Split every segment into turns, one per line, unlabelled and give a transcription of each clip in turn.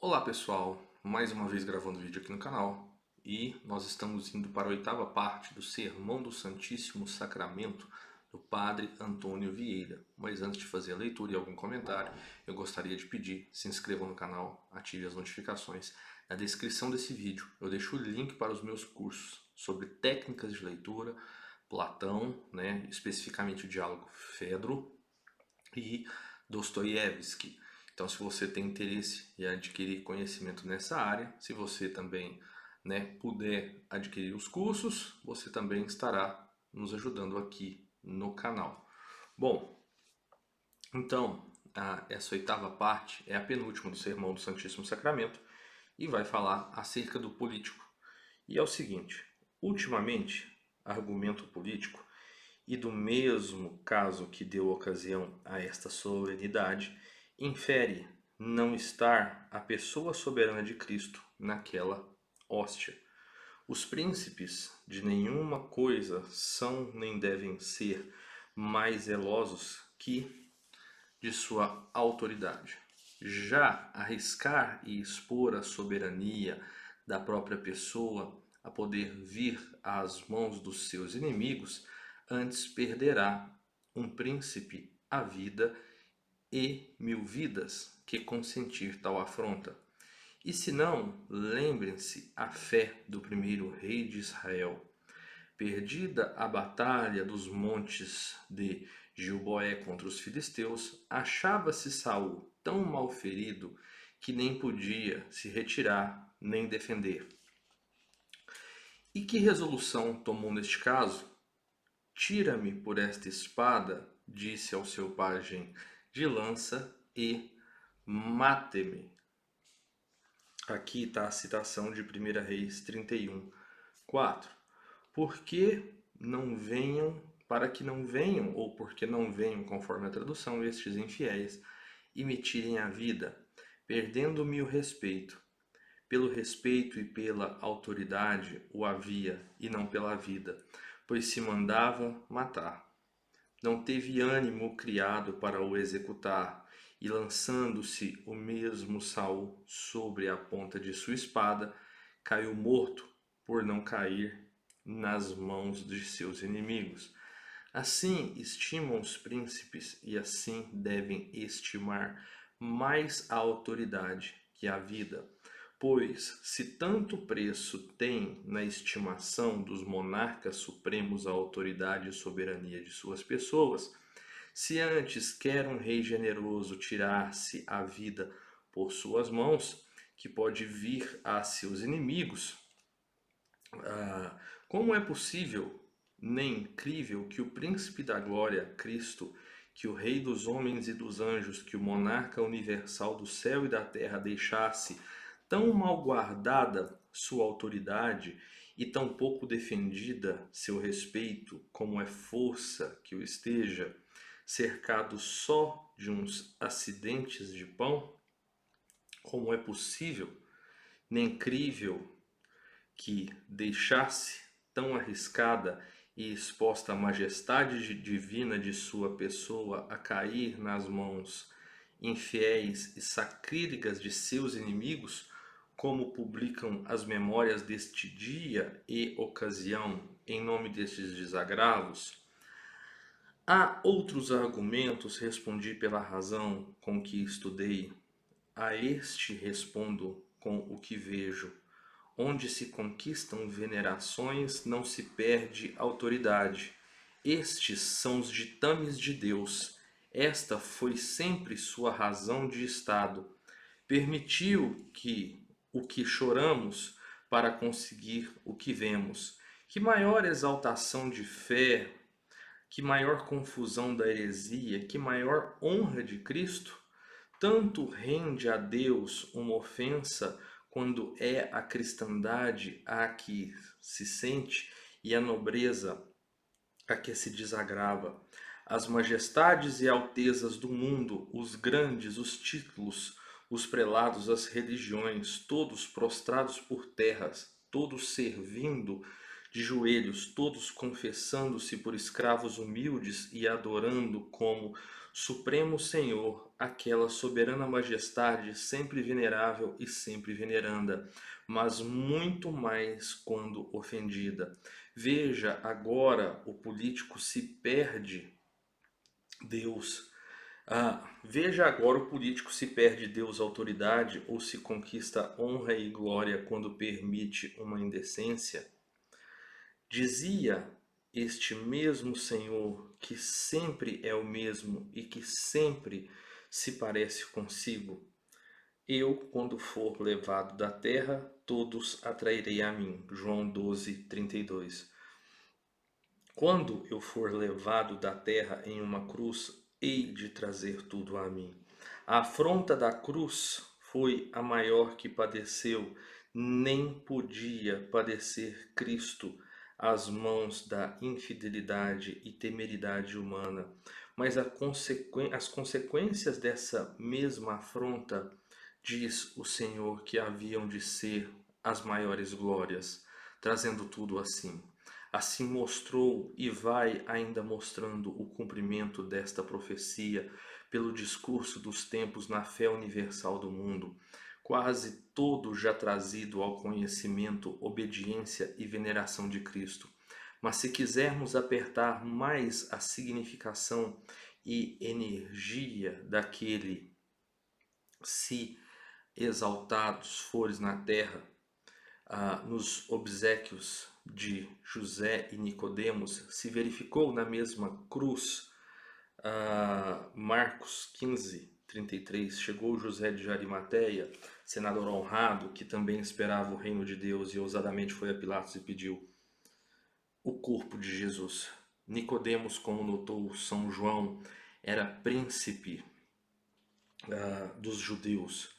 Olá pessoal, mais uma vez gravando vídeo aqui no canal e nós estamos indo para a oitava parte do Sermão do Santíssimo Sacramento do Padre Antônio Vieira. Mas antes de fazer a leitura e algum comentário, eu gostaria de pedir, se inscrevam no canal, ative as notificações. Na descrição desse vídeo eu deixo o link para os meus cursos sobre técnicas de leitura, Platão, especificamente o diálogo Fedro e Dostoiévski. Então, se você tem interesse em adquirir conhecimento nessa área, se você também puder adquirir os cursos, você também estará nos ajudando aqui no canal. Bom, então, essa oitava parte é a penúltima do Sermão do Santíssimo Sacramento e vai falar acerca do político. E é o seguinte, ultimamente, argumento político e do mesmo caso que deu ocasião a esta solenidade, infere não estar a pessoa soberana de Cristo naquela hóstia. Os príncipes de nenhuma coisa são nem devem ser mais zelosos que de sua autoridade. Já arriscar e expor a soberania da própria pessoa a poder vir às mãos dos seus inimigos, antes perderá um príncipe a vida e 1000 vidas que consentir tal afronta. E se não, lembrem-se a fé do primeiro rei de Israel. Perdida a batalha dos montes de Gilboé contra os filisteus, achava-se Saul tão mal ferido que nem podia se retirar nem defender. E que resolução tomou neste caso? Tira-me por esta espada, disse ao seu pajem de lança, e mate-me. Aqui está a citação de 1 Reis 31, 4. Porque não venham, para que não venham, ou porque não venham, conforme a tradução, estes infiéis, e me tirem a vida, perdendo-me o respeito. Pelo respeito e pela autoridade o havia, e não pela vida, pois se mandava matar. Não teve ânimo o criado para o executar, e lançando-se o mesmo Saul sobre a ponta de sua espada, caiu morto por não cair nas mãos de seus inimigos. Assim estimam os príncipes e assim devem estimar mais a autoridade que a vida. Pois, se tanto preço tem na estimação dos monarcas supremos a autoridade e soberania de suas pessoas, se antes quer um rei generoso tirar-se a vida por suas mãos, que pode vir a seus inimigos, como é possível, nem crível, que o príncipe da glória, Cristo, que o rei dos homens e dos anjos, que o monarca universal do céu e da terra deixasse tão mal guardada sua autoridade e tão pouco defendida seu respeito, como é força que o esteja, cercado só de uns acidentes de pão? Como é possível, nem crível, que deixasse tão arriscada e exposta a majestade divina de sua pessoa a cair nas mãos infiéis e sacrílegas de seus inimigos, como publicam as memórias deste dia e ocasião em nome destes desagravos? Há outros argumentos, respondi pela razão com que estudei. A este respondo com o que vejo. Onde se conquistam venerações, não se perde autoridade. Estes são os ditames de Deus. Esta foi sempre sua razão de estado. Permitiu que o que choramos para conseguir o que vemos. Que maior exaltação de fé, que maior confusão da heresia, que maior honra de Cristo? Tanto rende a Deus uma ofensa quando é a cristandade a que se sente e a nobreza a que se desagrava. As majestades e altezas do mundo, os grandes, os títulos, os prelados, as religiões, todos prostrados por terras, todos servindo de joelhos, todos confessando-se por escravos humildes e adorando como Supremo Senhor aquela soberana majestade sempre venerável e sempre veneranda, mas muito mais quando ofendida. Veja agora o político se perde Deus. Veja agora o político se perde Deus autoridade ou se conquista honra e glória quando permite uma indecência. Dizia este mesmo Senhor que sempre é o mesmo e que sempre se parece consigo. Eu, quando for levado da terra, todos atrairei a mim. João 12, 32. Quando eu for levado da terra em uma cruz, hei de trazer tudo a mim. A afronta da cruz foi a maior que padeceu, nem podia padecer Cristo às mãos da infidelidade e temeridade humana. Mas as consequências dessa mesma afronta, diz o Senhor, que haviam de ser as maiores glórias, trazendo tudo assim. Assim mostrou e vai ainda mostrando o cumprimento desta profecia pelo discurso dos tempos na fé universal do mundo, quase todo já trazido ao conhecimento, obediência e veneração de Cristo. Mas se quisermos apertar mais a significação e energia daquele se exaltados fores na terra, nos obséquios de José e Nicodemos, se verificou na mesma cruz. Marcos 15, 33, chegou José de Arimateia, senador honrado, que também esperava o reino de Deus, e ousadamente foi a Pilatos e pediu o corpo de Jesus. Nicodemos, como notou São João, era príncipe dos judeus,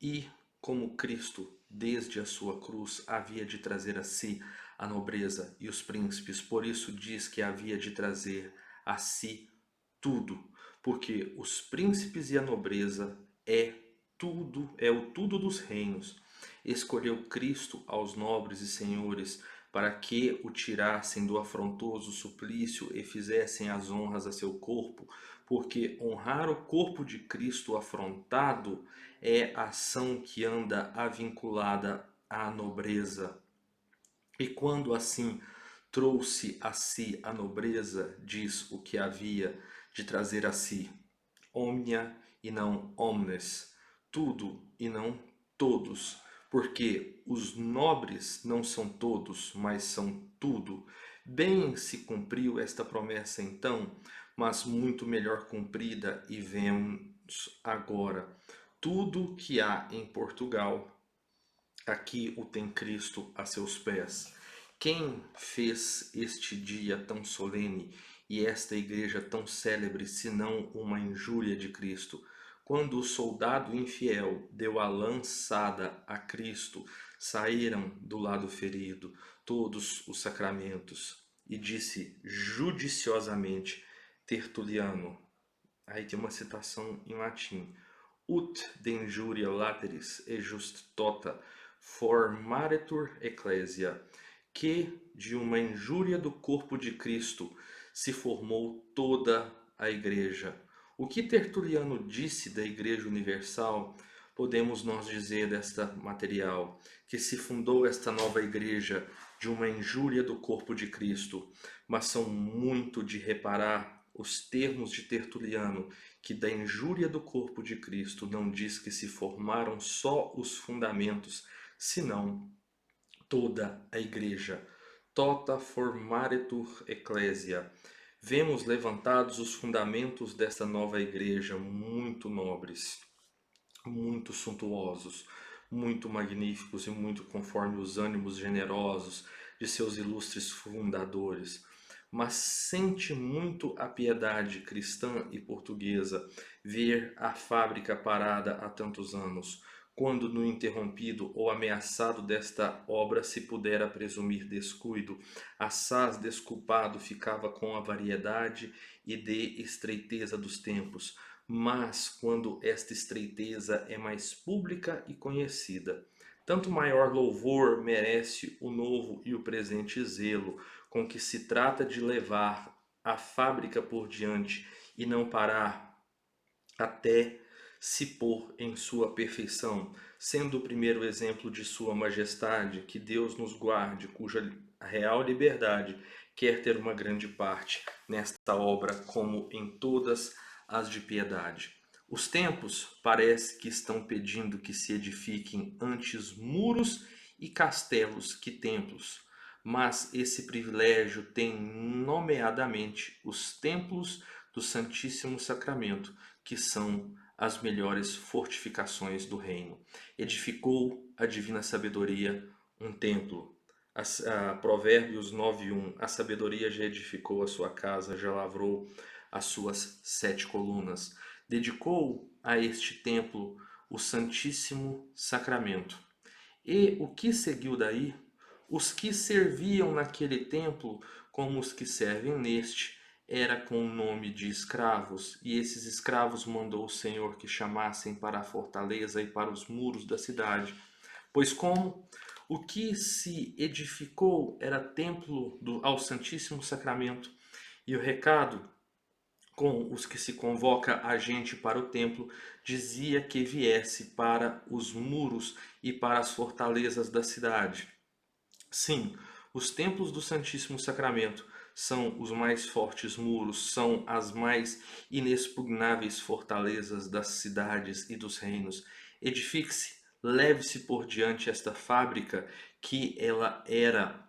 e como Cristo, desde a sua cruz, havia de trazer a si a nobreza e os príncipes, por isso diz que havia de trazer a si tudo, porque os príncipes e a nobreza é o tudo dos reinos. Escolheu Cristo aos nobres e senhores para que o tirassem do afrontoso suplício e fizessem as honras a seu corpo, porque honrar o corpo de Cristo afrontado é ação que anda avinculada à nobreza. E quando assim trouxe a si a nobreza, diz o que havia de trazer a si: omnia e não omnes, tudo e não todos, porque os nobres não são todos, mas são tudo. Bem se cumpriu esta promessa então, mas muito melhor cumprida, e vemos agora. Tudo que há em Portugal, aqui o tem Cristo a seus pés. Quem fez este dia tão solene e esta igreja tão célebre, senão uma injúria de Cristo? Quando o soldado infiel deu a lançada a Cristo, saíram do lado ferido todos os sacramentos. E disse judiciosamente Tertuliano, aí tem uma citação em latim: ut de injuria lateris e just tota formaretur ecclesia, que de uma injúria do corpo de Cristo se formou toda a igreja. O que Tertuliano disse da Igreja Universal, podemos nós dizer desta material, que se fundou esta nova igreja de uma injúria do corpo de Cristo, mas são muito de reparar os termos de Tertuliano, que da injúria do corpo de Cristo não diz que se formaram só os fundamentos, senão toda a igreja. Tota formaretur ecclesia. Vemos levantados os fundamentos desta nova igreja, muito nobres, muito suntuosos, muito magníficos e muito conforme os ânimos generosos de seus ilustres fundadores. Mas sente muito a piedade cristã e portuguesa ver a fábrica parada há tantos anos, quando no interrompido ou ameaçado desta obra se pudera presumir descuido, assaz desculpado ficava com a variedade e de estreiteza dos tempos. Mas quando esta estreiteza é mais pública e conhecida, Tanto maior louvor merece o novo e o presente zelo, com que se trata de levar a fábrica por diante e não parar até se pôr em sua perfeição, sendo o primeiro exemplo de sua majestade, que Deus nos guarde, cuja real liberdade quer ter uma grande parte nesta obra, como em todas as de piedade. Os tempos parece que estão pedindo que se edifiquem antes muros e castelos que templos, mas esse privilégio tem nomeadamente os templos do Santíssimo Sacramento, que são as melhores fortificações do reino. Edificou a divina sabedoria um templo. Provérbios 9:1. A sabedoria já edificou a sua casa, já lavrou as suas 7 colunas. Dedicou a este templo o Santíssimo Sacramento. E o que seguiu daí? Os que serviam naquele templo, como os que servem neste, era com o nome de escravos, e esses escravos mandou o Senhor que chamassem para a fortaleza e para os muros da cidade. Pois como o que se edificou era templo ao Santíssimo Sacramento, e o recado com os que se convoca a gente para o templo, dizia que viesse para os muros e para as fortalezas da cidade. Sim, os templos do Santíssimo Sacramento são os mais fortes muros, são as mais inexpugnáveis fortalezas das cidades e dos reinos. Edifique-se, leve-se por diante esta fábrica, que ela era,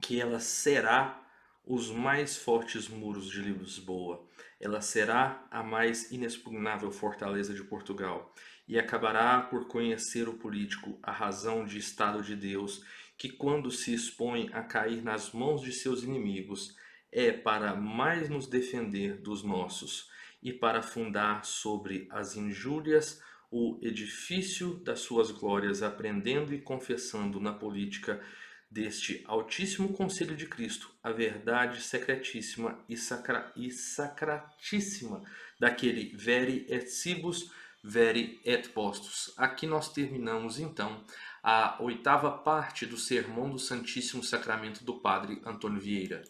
que ela será os mais fortes muros de Lisboa. Ela será a mais inexpugnável fortaleza de Portugal e acabará por conhecer o político a razão de Estado de Deus, que quando se expõe a cair nas mãos de seus inimigos, é para mais nos defender dos nossos e para fundar sobre as injúrias o edifício das suas glórias, aprendendo e confessando na política deste Altíssimo Conselho de Cristo a verdade secretíssima e sacratíssima daquele veri et cibus, veri et postus. Aqui nós terminamos então a 8ª parte do Sermão do Santíssimo Sacramento do Padre Antônio Vieira.